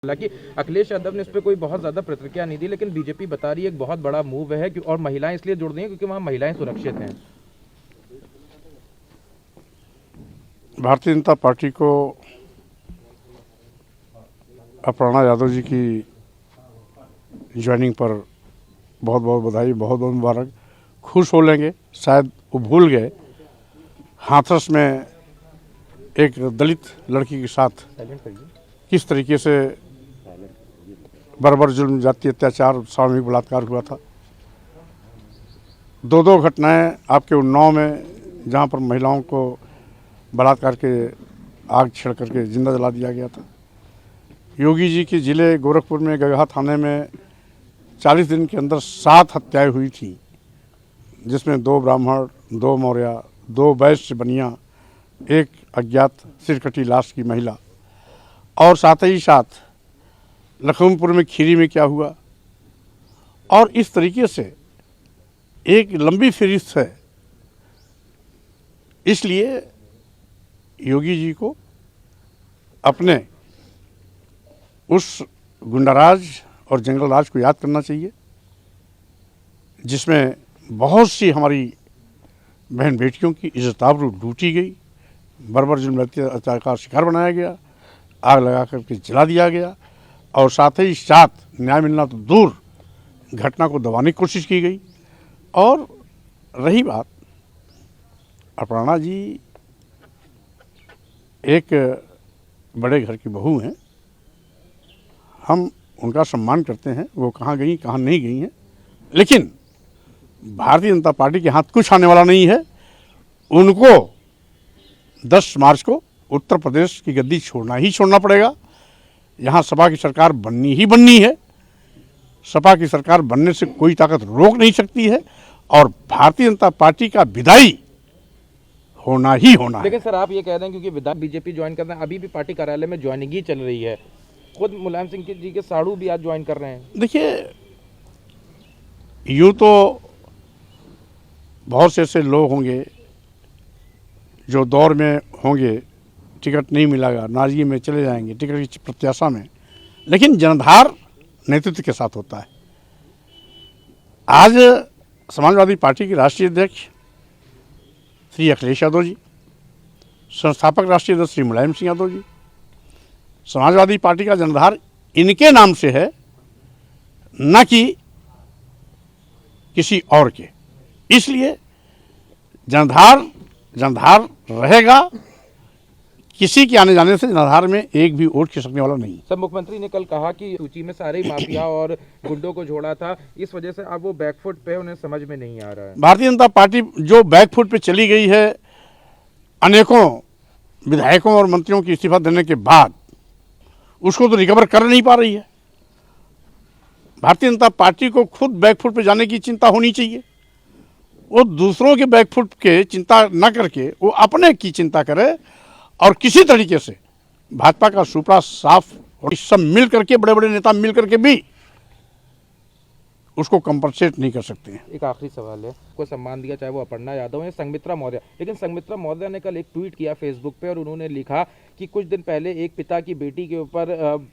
हालांकि अखिलेश यादव ने इस पर कोई बहुत ज्यादा प्रतिक्रिया नहीं दी, लेकिन बीजेपी बता रही है एक बहुत बड़ा मूव है और महिलाएं इसलिए जुड़ रही हैं क्योंकि वहां महिलाएं सुरक्षित हैं। भारतीय जनता पार्टी को अपर्णा यादव जी की ज्वाइनिंग पर बहुत बहुत बधाई, बहुत बहुत मुबारक। खुश हो लेंगे, शायद वो भूल गए हाथरस में एक दलित लड़की के साथ किस तरीके से बर्बर जुल्म, जाति अत्याचार, सामूहिक बलात्कार हुआ था। दो घटनाएं आपके उन्नाव में, जहां पर महिलाओं को बलात्कार के आग छेड़ करके जिंदा जला दिया गया था। योगी जी के ज़िले गोरखपुर में गगहा थाने में 40 दिन के अंदर 7 हत्याएं हुई थी, जिसमें 2 ब्राह्मण, 2 मौर्य, 2 वैश्य बनिया, एक अज्ञात सिरकटी लाश की महिला। और साथ ही साथ लखनऊपुर में खीरी में क्या हुआ, और इस तरीके से एक लंबी फहरिस्त है। इसलिए योगी जी को अपने उस गुंडाराज और जंगल राज को याद करना चाहिए, जिसमें बहुत सी हमारी बहन बेटियों की इज्जत आबरू लूटी गई, बर्बर जुल्म अत्याचार का शिकार बनाया गया, आग लगा करके जला दिया गया, और साथ ही साथ न्याय मिलना तो दूर, घटना को दबाने की कोशिश की गई। और रही बात, अपर्णा जी एक बड़े घर की बहू हैं, हम उनका सम्मान करते हैं, वो कहाँ गई कहाँ नहीं गई हैं, लेकिन भारतीय जनता पार्टी के हाथ कुछ आने वाला नहीं है। उनको 10 मार्च को उत्तर प्रदेश की गद्दी छोड़ना ही छोड़ना पड़ेगा। यहाँ सपा की सरकार बननी ही बननी है। सपा की सरकार बनने से कोई ताकत रोक नहीं सकती है, और भारतीय जनता पार्टी का विदाई होना ही होना है। लेकिन सर, आप ये कह रहे हैं क्योंकि विधायक बीजेपी ज्वाइन कर रहे हैं, अभी भी पार्टी कार्यालय में ज्वाइनिंग ही चल रही है। खुद मुलायम सिंह जी के साड़ू भी आज ज्वाइन कर रहे हैं। देखिए, यूँ तो बहुत से ऐसे लोग होंगे जो दौर में होंगे, टिकट नहीं मिलेगा, नाराजगी में चले जाएंगे टिकट की प्रत्याशा में, लेकिन जनधार नेतृत्व के साथ होता है। आज समाजवादी पार्टी के राष्ट्रीय अध्यक्ष श्री अखिलेश यादव जी, संस्थापक राष्ट्रीय अध्यक्ष श्री मुलायम सिंह यादव जी, समाजवादी पार्टी का जनधार इनके नाम से है, न कि किसी और के। इसलिए जनधार रहेगा। किसी के आने जाने से जनधार में एक भी वोट खिसकने वाला नहीं। सर, मुख्यमंत्री ने कल कहा कि सूची में सारे माफिया और गुंडों को जोड़ा था, इस वजह से अब वो बैकफुट पे, उन्हें समझ में नहीं आ रहा है। भारतीय जनता पार्टी जो बैकफुट पे चली गई है, अनेकों विधायकों और मंत्रियों की इस्तीफा देने के बाद, उसको तो रिकवर कर नहीं पा रही है। भारतीय जनता पार्टी को खुद बैकफुट पे जाने की चिंता होनी चाहिए। वो दूसरों के बैकफुट के चिंता न करके वो अपने की चिंता करे, और किसी तरीके से भाजपा का सुपड़ा साफ, और सब मिल करके, बड़े बड़े नेता मिल करके भी उसको कंपनसेट नहीं कर सकते हैं। एक आखिरी सवाल है, को सम्मान दिया चाहे वो अपर्णा यादव है, संघमित्रा मौर्य, लेकिन संघमित्रा मौर्य ने कल एक ट्वीट किया फेसबुक पे, और उन्होंने लिखा कि कुछ दिन पहले एक पिता की बेटी के ऊपर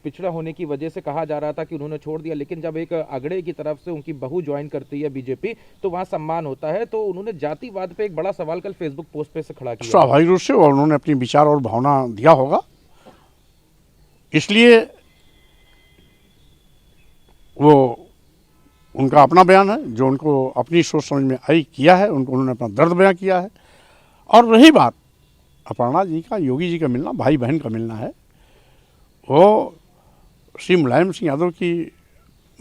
पिछड़ा होने की वजह से कहा जा रहा था कि उन्होंने छोड़ दिया, लेकिन जब एक अगड़े की तरफ से उनकी बहू ज्वाइन करती है बीजेपी, तो वहां सम्मान होता है। तो उन्होंने जातिवाद पे एक बड़ा सवाल कल फेसबुक पोस्ट पे से खड़ा किया। स्वाभाविक रूप से उन्होंने अपनी विचार और भावना दिया होगा, इसलिए वो उनका अपना बयान है, जो उनको अपनी सोच समझ में आई किया है, उन्होंने अपना दर्द बयान किया है। और रही बात अपर्णा जी का योगी जी का मिलना, भाई बहन का मिलना है, वो श्री मुलायम सिंह यादव की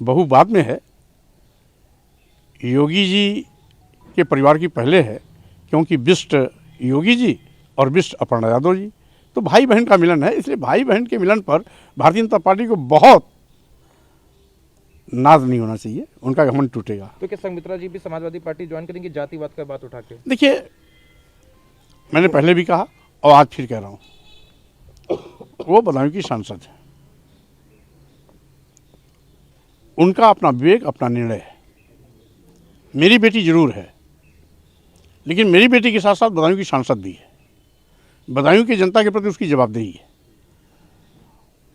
बहू बाद में है, योगी जी के परिवार की पहले है, क्योंकि बिष्ट योगी जी और बिष्ट अपर्णा यादव जी, तो भाई बहन का मिलन है। इसलिए भाई बहन के मिलन पर भारतीय जनता पार्टी को बहुत नाज नहीं होना चाहिए, उनका घमंड टूटेगा। तो क्या संघमित्रा जी भी समाजवादी पार्टी ज्वाइन करेंगे जातिवाद का बात उठा के? देखिए, मैंने पहले भी कहा और आज फिर कह रहा हूं, वो बदायूं की सांसद है, उनका अपना विवेक, अपना निर्णय है। मेरी बेटी जरूर है, लेकिन मेरी बेटी के साथ साथ बदायूं की सांसद भी है। बदायूं की जनता के प्रति उसकी जवाबदेही है।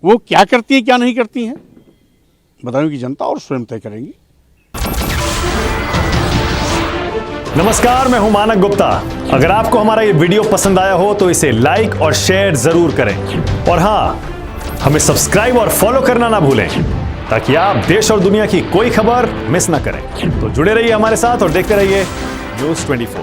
वो क्या करती है क्या नहीं करती हैं बदायूं की जनता और स्वयं तय करेंगी। नमस्कार, मैं हूं मानक गुप्ता। अगर आपको हमारा ये वीडियो पसंद आया हो तो इसे लाइक और शेयर जरूर करें और हां, हमें सब्सक्राइब और फॉलो करना ना भूलें ताकि आप देश और दुनिया की कोई खबर मिस ना करें। तो जुड़े रहिए हमारे साथ और देखते रहिए News 24।